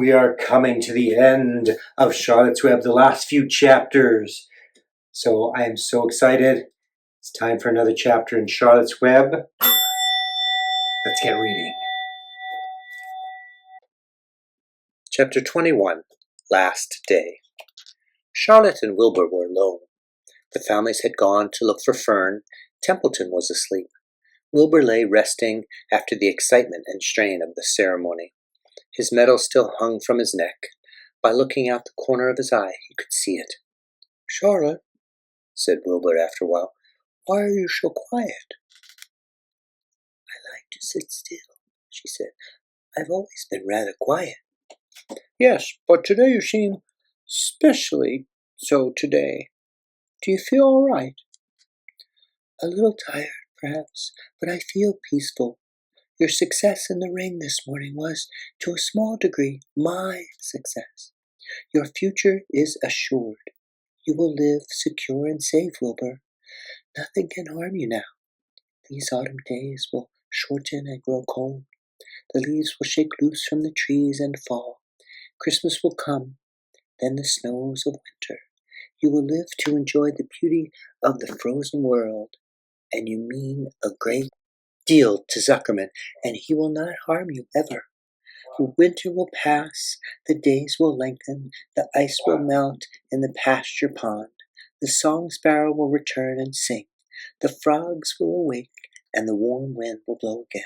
we are coming to the end of Charlotte's Web, the last few chapters. So I am so excited. It's time for another chapter in Charlotte's Web. Let's get reading. Chapter 21, Last Day. Charlotte and Wilbur were alone. The families had gone to look for Fern. Templeton was asleep. Wilbur lay resting after the excitement and strain of the ceremony. His medal still hung from his neck. By looking out the corner of his eye, he could see it. "Charlotte," said Wilbur after a while, "why are you so quiet?" "I like to sit still," she said. "I've always been rather quiet." "Yes, but today you seem especially so today. Do you feel all right?" "A little tired, perhaps, but I feel peaceful. Your success in the ring this morning was, to a small degree, my success. Your future is assured. You will live secure and safe, Wilbur. Nothing can harm you now. These autumn days will shorten and grow cold. The leaves will shake loose from the trees and fall. Christmas will come, then the snows of winter. You will live to enjoy the beauty of the frozen world, and you mean a great deal to Zuckerman, and he will not harm you ever. Winter will pass, the days will lengthen, the ice will melt in the pasture pond, the song sparrow will return and sing, the frogs will awake, and the warm wind will blow again.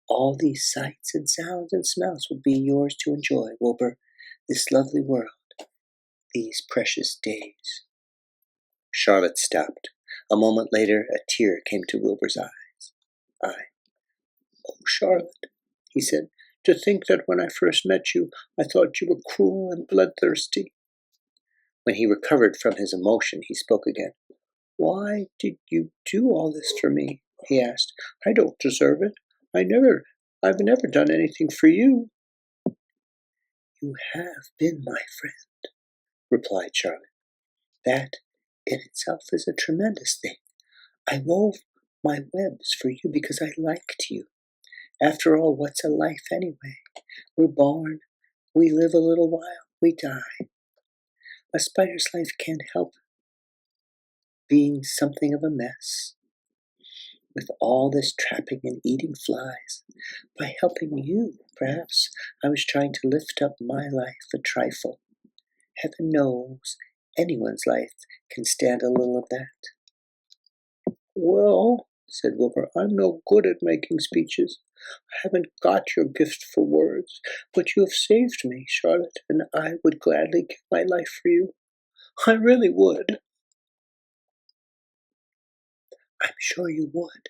All these sights and sounds and smells will be yours to enjoy, Wilbur, this lovely world, these precious days." Charlotte stopped. A moment later, a tear came to Wilbur's eyes. "Oh, Charlotte," he said, "to think that when I first met you, I thought you were cruel and bloodthirsty." When he recovered from his emotion, he spoke again. "Why did you do all this for me?" he asked. "I don't deserve it. I've never done anything for you." "You have been my friend," replied Charlotte. "That in itself is a tremendous thing. I wove my webs for you because I liked you. After all, what's a life anyway? We're born, we live a little while, we die. A spider's life can't help being something of a mess. With all this trapping and eating flies, by helping you, perhaps, I was trying to lift up my life a trifle. Heaven knows anyone's life can stand a little of that." "Well," said Wilbur, "I'm no good at making speeches. I haven't got your gift for words, but you have saved me, Charlotte, and I would gladly give my life for you. I really would." "I'm sure you would,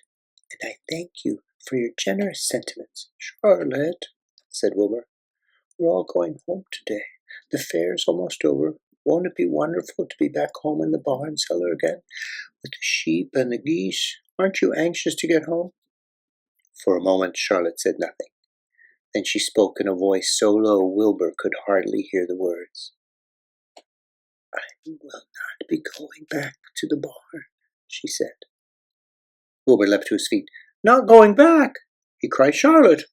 and I thank you for your generous sentiments." "Charlotte," said Wilbur, "we're all going home today. The fair's almost over. Won't it be wonderful to be back home in the barn cellar again, with the sheep and the geese? Aren't you anxious to get home?" For a moment Charlotte said nothing. Then she spoke in a voice so low Wilbur could hardly hear the words. "I will not be going back to the barn," she said. Wilbur leapt to his feet. "Not going back!" he cried. "Charlotte,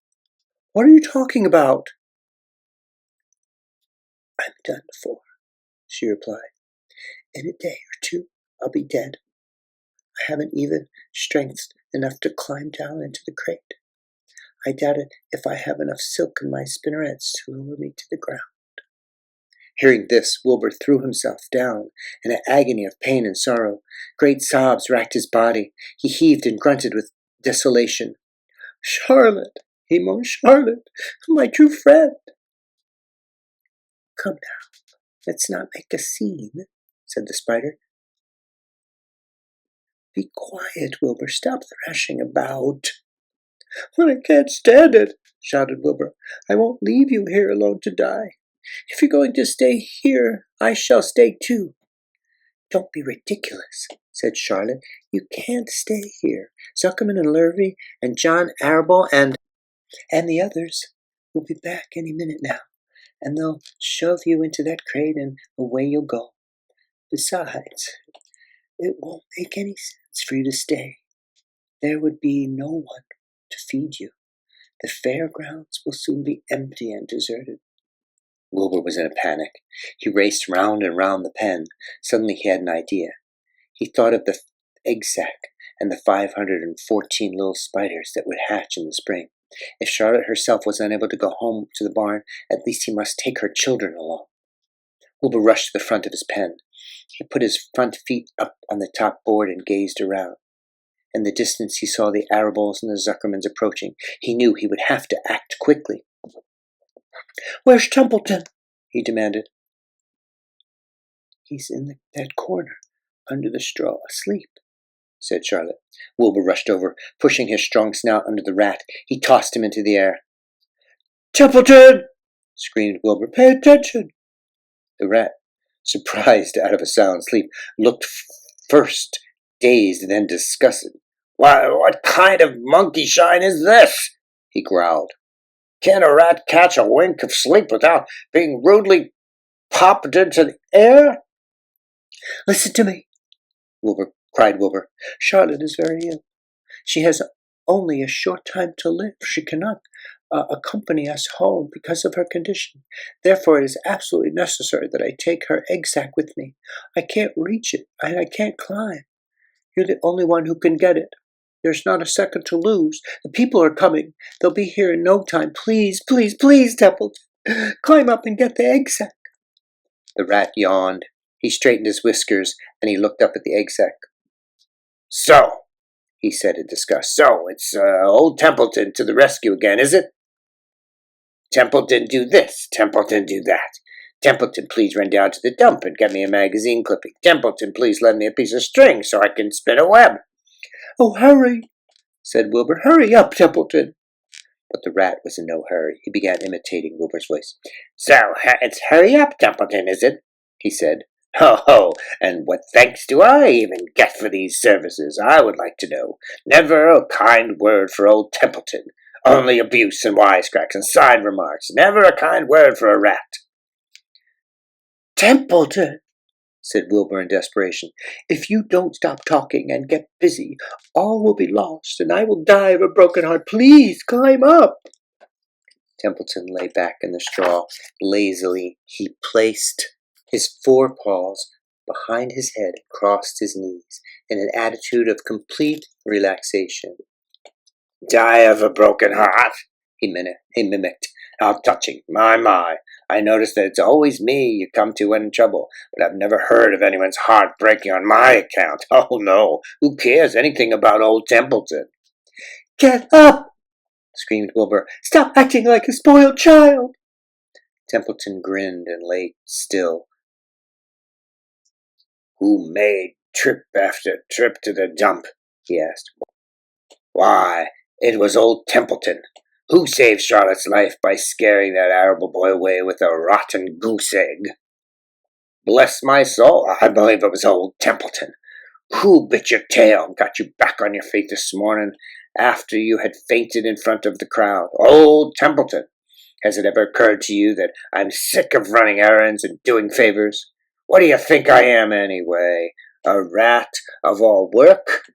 what are you talking about?" "I'm done for," she replied. "In a day or two I'll be dead. I haven't even strength enough to climb down into the crate. I doubt if I have enough silk in my spinnerets to lower me to the ground." Hearing this, Wilbur threw himself down in an agony of pain and sorrow. Great sobs racked his body. He heaved and grunted with desolation. "Charlotte," he moaned, "Charlotte, my true friend." "Come now, let's not make a scene," said the spider. "Be quiet, Wilbur. Stop thrashing about." "But I can't stand it," shouted Wilbur. "I won't leave you here alone to die. If you're going to stay here, I shall stay too." "Don't be ridiculous," said Charlotte. "You can't stay here. Zuckerman and Lurvy and John Arable and the others will be back any minute now, and they'll shove you into that crate and away you'll go. Besides, it won't make any sense for you to stay. There would be no one to feed you. The fairgrounds will soon be empty and deserted. Wilbur was in a panic. He raced round and round the pen. Suddenly he had an idea. He thought of the egg sack and the 514 little spiders that would hatch in the spring. If Charlotte herself was unable to go home to the barn, at least he must take her children along. Wilbur rushed to the front of his pen. He put his front feet up on the top board and gazed around. In the distance he saw the Arables and the Zuckermans approaching. He knew he would have to act quickly. "Where's Templeton?" he demanded. "He's in that corner, under the straw, asleep," said Charlotte. Wilbur rushed over. Pushing his strong snout under the rat, he tossed him into the air. "Templeton!" screamed Wilbur. "Pay attention!" The rat, surprised out of a sound sleep, looked first dazed and then disgusted. "Why, what kind of monkey shine is this?" he growled. "Can a rat catch a wink of sleep without being rudely popped into the air?" "Listen to me," cried Wilbur. "Charlotte is very ill. She has only a short time to live. She cannot accompany us home because of her condition. Therefore, it is absolutely necessary that I take her egg sack with me. I can't reach it, and I can't climb. You're the only one who can get it. There's not a second to lose. The people are coming. They'll be here in no time. Please, please, please, Templeton, climb up and get the egg sack." The rat yawned. He straightened his whiskers, and he looked up at the egg sack. "So," he said in disgust, "so it's old Templeton to the rescue again, is it? Templeton do this, Templeton do that. Templeton, please run down to the dump and get me a magazine clipping. Templeton, please lend me a piece of string so I can spin a web." "Oh, hurry," said Wilbur. "Hurry up, Templeton." But the rat was in no hurry. He began imitating Wilbur's voice. "So, it's hurry up, Templeton, is it?" he said. "Ho, ho, and what thanks do I even get for these services, I would like to know. Never a kind word for old Templeton. Only abuse and wisecracks and side remarks. Never a kind word for a rat." "Templeton," said Wilbur in desperation, "if you don't stop talking and get busy, all will be lost, and I will die of a broken heart. Please climb up." Templeton lay back in the straw. Lazily, he placed his forepaws behind his head and crossed his knees in an attitude of complete relaxation. "Die of a broken heart," he mimicked. "How touching. My. I notice that it's always me you come to when in trouble, but I've never heard of anyone's heart breaking on my account. Oh, no. Who cares anything about old Templeton?" "Get up!" screamed Wilbur. "Stop acting like a spoiled child." Templeton grinned and lay still. "Who made trip after trip to the dump?" he asked. "Why, it was old Templeton. Who saved Charlotte's life by scaring that Arable boy away with a rotten goose egg? Bless my soul, I believe it was old Templeton. Who bit your tail and got you back on your feet this morning after you had fainted in front of the crowd? Old Templeton. Has it ever occurred to you that I'm sick of running errands and doing favors? What do you think I am, anyway? A rat of all work?"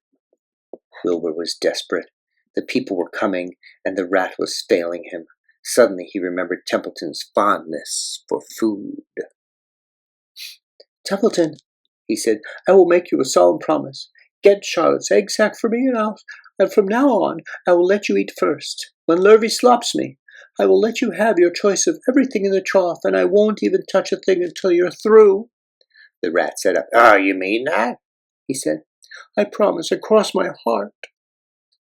Wilbur was desperate. The people were coming, and the rat was failing him. Suddenly he remembered Templeton's fondness for food. "Templeton," he said, "I will make you a solemn promise. Get Charlotte's egg sack for me, and from now on I will let you eat first. When Lurvy slops me, I will let you have your choice of everything in the trough, and I won't even touch a thing until you're through." The rat sat up. "Oh, you mean that?" he said. "I promise. I cross my heart."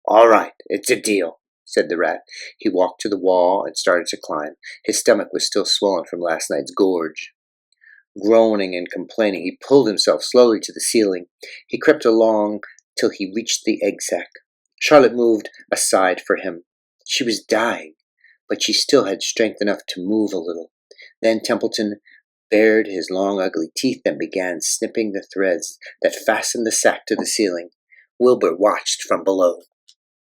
"All right, it's a deal," said the rat. He walked to the wall and started to climb. His stomach was still swollen from last night's gorge. Groaning and complaining, he pulled himself slowly to the ceiling. He crept along till he reached the egg sack. Charlotte moved aside for him. She was dying, but she still had strength enough to move a little. Then Templeton bared his long, ugly teeth and began snipping the threads that fastened the sack to the ceiling. Wilbur watched from below.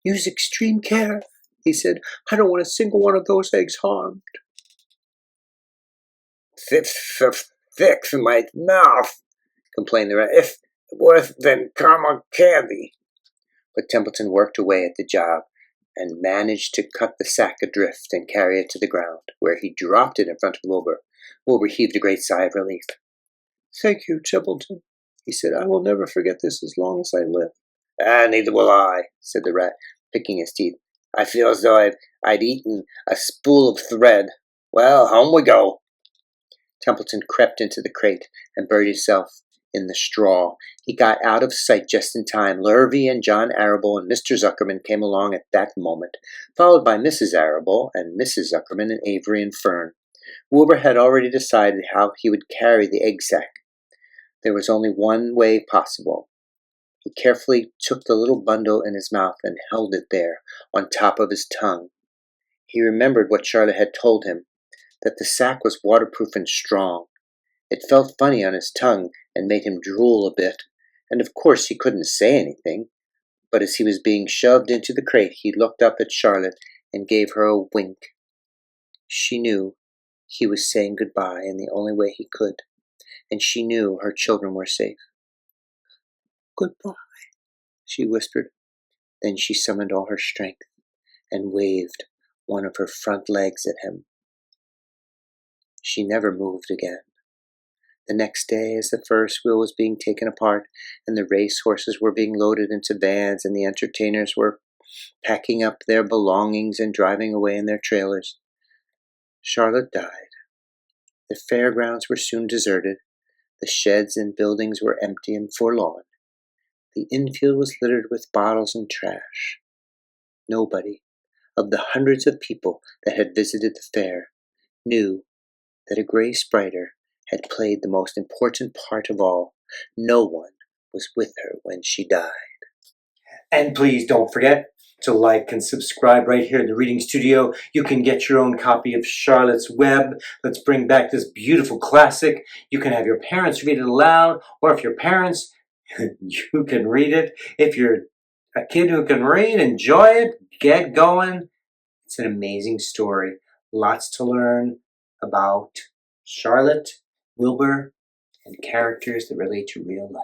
"Use extreme care," he said. "I don't want a single one of those eggs harmed." Thick in my mouth," complained the rat. "If worse than caramel candy." But Templeton worked away at the job. and managed to cut the sack adrift and carry it to the ground, where he dropped it in front of Wilbur. Wilbur heaved a great sigh of relief. "Thank you, Templeton," he said. "I will never forget this as long as I live." Neither will I," said the rat, picking his teeth. "I feel as though I'd eaten a spool of thread. Well, home we go." Templeton crept into the crate and buried himself in the straw. He got out of sight just in time. Lurvy and John Arable and Mr. Zuckerman came along at that moment, followed by Mrs. Arable and Mrs. Zuckerman and Avery and Fern. Wilbur had already decided how he would carry the egg sack. There was only one way possible. He carefully took the little bundle in his mouth and held it there, on top of his tongue. He remembered what Charlotte had told him, that the sack was waterproof and strong. It felt funny on his tongue and made him drool a bit, and of course he couldn't say anything, but as he was being shoved into the crate he looked up at Charlotte and gave her a wink. She knew he was saying goodbye in the only way he could, and she knew her children were safe. "Goodbye," she whispered. Then she summoned all her strength and waved one of her front legs at him. She never moved again. The next day, as the Ferris wheel was being taken apart and the race horses were being loaded into vans and the entertainers were packing up their belongings and driving away in their trailers, Charlotte died. The fairgrounds were soon deserted. The sheds and buildings were empty and forlorn. The infield was littered with bottles and trash. Nobody, of the hundreds of people that had visited the fair, knew that a gray spriter had played the most important part of all. No one was with her when she died. And please don't forget to like and subscribe right here in the Reading Studio. You can get your own copy of Charlotte's Web. Let's bring back this beautiful classic. You can have your parents read it aloud, or if your parents, you can read it. If you're a kid who can read, enjoy it, get going. It's an amazing story. Lots to learn about Charlotte, Wilbur, and characters that relate to real life.